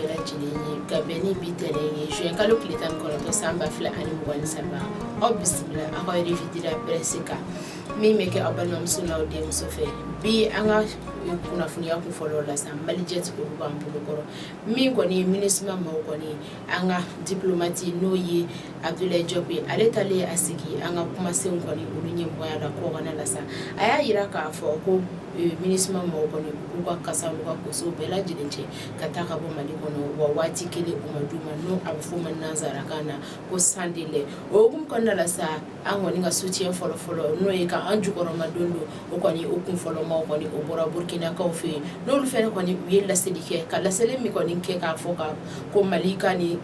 bela jini ka beni bitere je kalo klitan kono to samba fla ani mwani saba o bismillah ako revidira presika mi meke abanom suna ode musofe bi anga kuna funia ku follow la sa malijet ko bambulo koro mi ngoni ministre ma ngoni anga diplomati noyi Abdoulaye Diop aletale asiki anga kuma se ngoni ulunye mbaya da ko gana la sa aya ira ka fo ko ministre ma ngoni ku kasa lu ko so bela jinje kataka bo mali kono wa wati kele umaduma no abufuma nazara kana ko sandile o gum konna la sa angoni nga soutien folo no e ka anju ko madondo o koni o kun folo ma koni o bora burkina ka ofi no lu fere koni yella sedike kala sele mi koni ke ka foka ko malika ni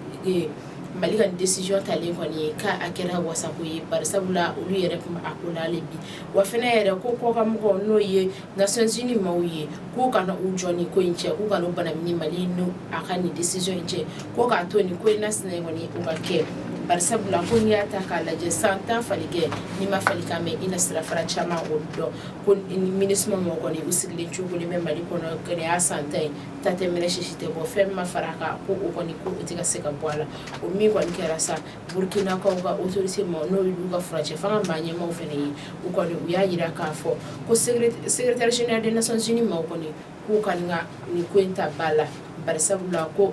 malika decision tale koni ka akera wasapo yi barsabula ulu yere kuma akula lebi wa fene yere ko kam ko no ye Nations Unies mawye ko kana ujoni ko inche ko kana bana mini mali no akani decision inche ko ka to ni ko nasne koni ubake barsabula ko nyata kala je santa falige ni mafalika me inasra fara chama odo ko ministre mo koni usigle chugo ni mali kono kene asante tate mele shishite bo femma faraka ko koni ko utika seka bwala o mi kwa nkerasa Burkina ko ga autorité mo no yuga frache fanga manye mo fene u ko ni uya yira ka fo ko secrétaire général des Nations Unies mo ko ni ku kanga ni kwenta bala barsabula ko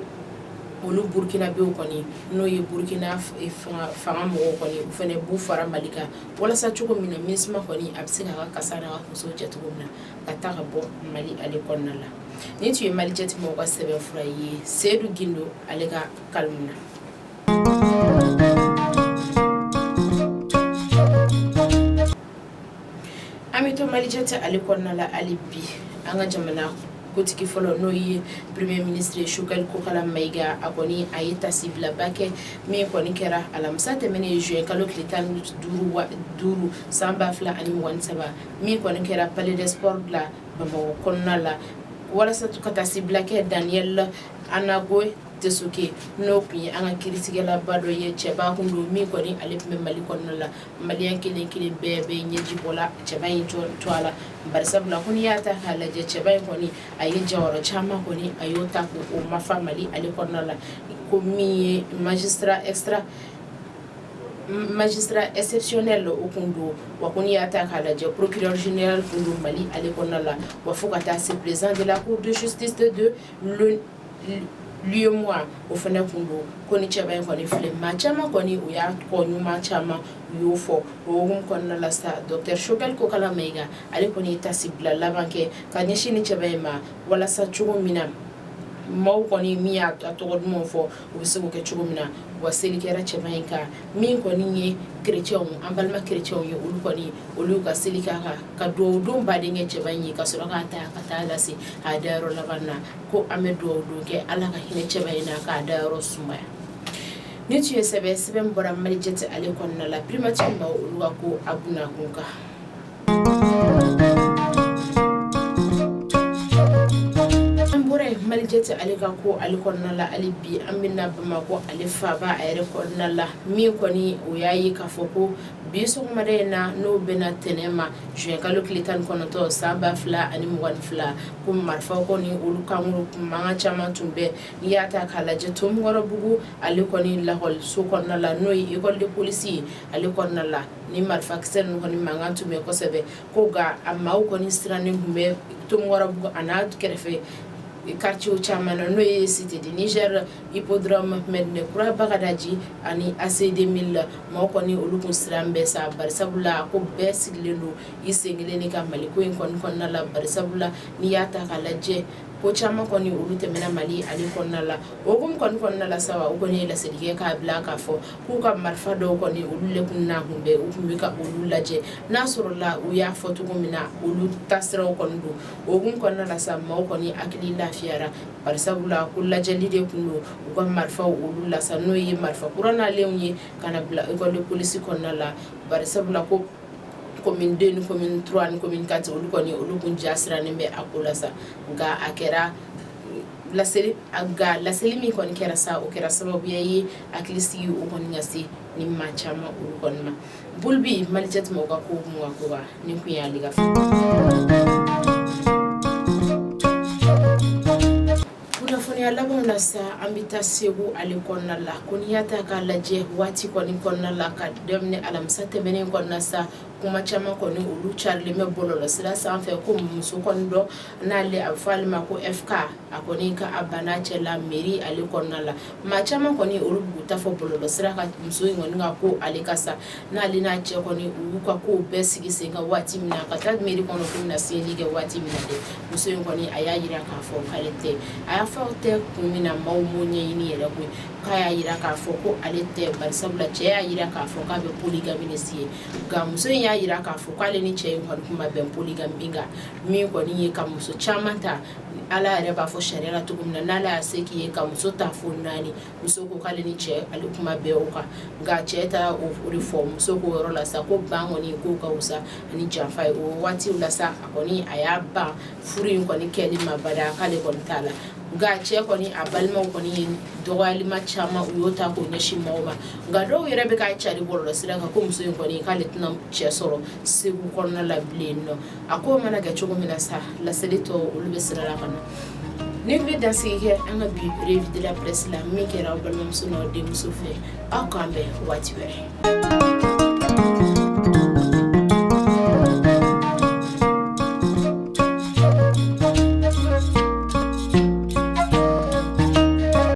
olu Burkina be ko ni no ye Burkina fanga mo ko ni u fene bu fara malika wala sa chuko mina misma ko ni absina ka kasana ka so jetu gumna kataka bo mali ale konnala ni tu mali jetu mo ko sebe fraye Seydou Guindo alega kalmuna amito malijata alikonna la alibi anga jamana kutiki folo noyi premier ministre Shukal Kokala Maiga akoni ayita sibla bake mi koni kera alamsate mene juin kalo klitan duru samba fla ani wansaba mi koni kera palais des sports la bamo konna la wala sa tukata sibla ke Daniel Anagoy tesuke no pi anga critique la bado ye cheba hundo mi ko ni alep me mali kono la malian kilin bebe nyeji bola cheba yin toala barsabla kun yata hala je cheba ko ni ayi jawara chama ko ni ayota ko o ma family ale kono la ko mi magistrat exceptionnel au Kondo wa kuni yata hala je procureur général Kondo Mali ale kono la wa fukata se président de la cour de justice de moi au fana kundo koni chaba koni flema chama koni uya konyuma chama yofo ogum konna la sta Dr Shukal Kokala Maiga ale koni tasibla labanke kanyeshini chaba ma wala sa chugo mina mau koni miya atogod mo fo ubisugo ke chugo mina waseli kera chaba inka min koni ye chrétien ambalma chrétien yo ulu koni ulu ka selika ka do badenge chaba yi ka sura ka ta la si adaro labanna ko amedo do ke ala ka hine chaba ina ka adaro sumaya ni tu sebe mbora malijete ale konna la primature ba ulu ko abuna kunka malijete alika ko alikonna la alibi amina bamako alifa ba ayre konna la mi koni o yayi ka foko biso madena no bena tenema je kalo klitan kono to saba fla ani mwan fla kum marfa ko ni ulukamuru manga chama tumbe yata kala je tum ngoro bugu alikoni la hol so konna la noy école de police alikonna la ni marfa ksen ko ni manga tumbe ko sebe ko ga amma ko ni strani humbe tum ngoro bugu anad kerefe quartier chamana no ye cité de Niger hippodrome medne kura bagadaji ani AC2000 mako ni olukun srambe sa barsabula ko besigilendo isengileni ka maliko en kon nala barsabula ni yata kalaje ko chama ko ni olute mena mali ali kon nala ogum kon nala sawa ko ni la sedike ka blaka fo ku ka marfa do ko ni olulle kunna humbe ukumi ka olulaje nasrullah uya fotu kumina olu tasra kon do ogum kon nala sa mako ni akili lafiara barsabula kulla jalide kundo ko marfa olulla sa no yi marfa kurana lewni kana bla école de police kon nala barsabula ko commune 2 ni commune 3 ni commune 4 olu koni olu kun jasra ne be akola sa ga akera la seli mi koni kera sa o kera sababu yayi aklisi o koni ngasi ni machama olu konma bulbi malijet mo ga ko ba ni ku ya liga kunya laban na sa an bi taa segu ale kɔnɔna la ko n'i y'a ta k'a lajɛ waati kɔni kɔnɔna la ka daminɛ alamisa tɛmɛnen kɔnɔna sa kuma caman kɔni olu carilen bɛ bɔlɔlɔsira sanfɛ ko muso kɔni dɔ n'ale a bɛ fɔ ale ma ko FK a kɔni ka a banna cɛ la mairie ale kɔnɔna la maa caman kɔni olu b'u ta fɔ bɔlɔlɔsira kan muso in kɔni ka ko ale ka sa n'ale n'a cɛ kɔni u y'u ka kow bɛɛ sigi sen kan waati min na ka taa mairie kɔnɔ k'u bɛna seeli kɛ waati min na dɛ muso in kɔni a y'a yira k'a fɔ k'ale tɛ a y'a fɔ tɛ kun min na maaw m'o ɲɛɲini yɛrɛ koyi k'a y'a yira k'a fɔ ko ale tɛ bari sabula cɛ y'a yira k'a fɔ k'a bɛ polygamiste ye nka muso in y'a yira k'a fɔ k'ale ni cɛ in kɔni kuma bɛn polygamy kan min kɔni ye ka muso caman ta ala yɛrɛ b'a fɔ sariya la cogo min na n'ala y'a se k'i ye ka muso ta fo 4 muso ko k'ale ni cɛ ale kuma bɛn o kan nka cɛ ta o de fɔ muso ko yɔrɔ la sa ko ban kɔni ko ka wusa ani janfa ye o waatiw la sa a kɔni a y'a ban furu in kɔni kɛli ma bada k'ale kɔni t'a la nka cɛ kɔni a balimaw kɔni ye dɔgɔyalima caman u y'o ta k'o ɲɛsin maaw ma nka dɔw yɛrɛ bɛ k'a cari bɔlɔlɔsira kan ko muso in kɔni k'ale tɛna cɛ sɔrɔ segu kɔnɔna la bilen nɔ a ko mana kɛ cogo min na sa laseli tɔ olu bɛ sira la ka na ni bɛ dansigi kɛ an ka bi revue de la presse la min kɛra aw balimamuso n'aw denmuso fɛ aw k'an bɛn waati wɛrɛ